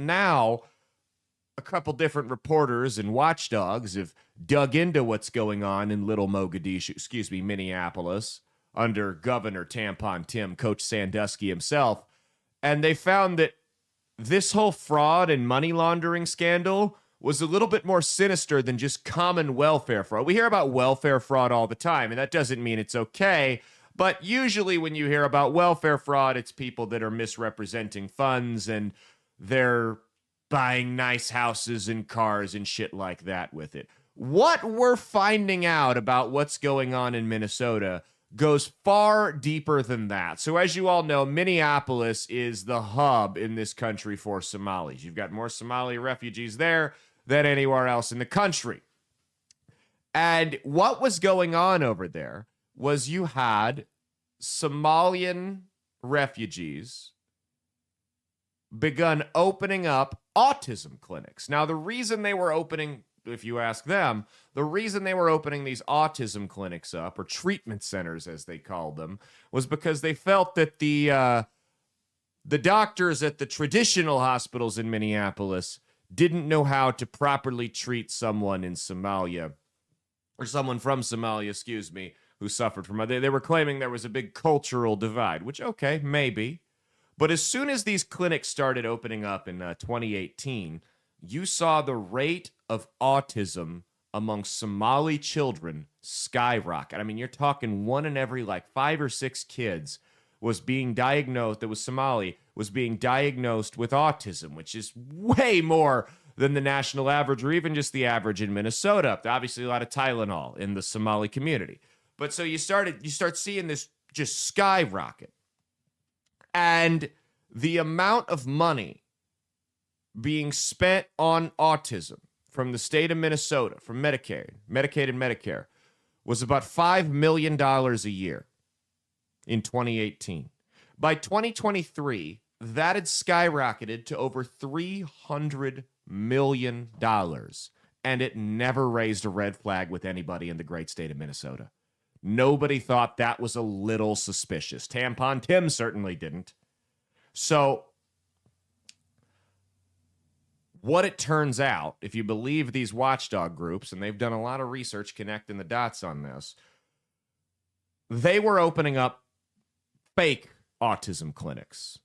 now a couple different reporters and watchdogs have dug into what's going on in Little Mogadishu, Minneapolis, under Governor Tampon Tim, Coach Sandusky himself. And they found that this whole fraud and money laundering scandal was a little bit more sinister than just common welfare fraud. We hear about welfare fraud all the time, and that doesn't mean it's okay. But usually when you hear about welfare fraud, it's people that are misrepresenting funds and they're buying nice houses and cars and shit like that with it. What we're finding out about what's going on in Minnesota goes far deeper than that. So as you all know, Minneapolis is the hub in this country for Somalis. You've got more Somali refugees there than anywhere else in the country. And what was going on over there was you had Somalian refugees begun opening up autism clinics. Now, the reason they were opening, if you ask them, the reason they were opening these autism clinics up, or treatment centers as they called them, was because they felt that the doctors at the traditional hospitals in Minneapolis didn't know how to properly treat someone in Somalia, or someone from Somalia, who suffered from it. They were claiming there was a big cultural divide, which, okay, maybe. But as soon as these clinics started opening up in 2018, you saw the rate of autism among Somali children skyrocket. I mean, you're talking one in every 5 or 6 kids was being diagnosed, that was Somali, was being diagnosed with autism, which is way more than the national average, or even just the average in Minnesota. Obviously, a lot of Tylenol in the Somali community. But so you start seeing this just skyrocket. And the amount of money being spent on autism from the state of Minnesota, from Medicaid and Medicare, was about $5 million a year in 2018. By 2023, that had skyrocketed to over $300 million, and it never raised a red flag with anybody in the great state of Minnesota. Nobody thought that was a little suspicious. Tampon Tim certainly didn't. So, what it turns out, if you believe these watchdog groups, and they've done a lot of research connecting the dots on this, they were opening up fake autism clinics.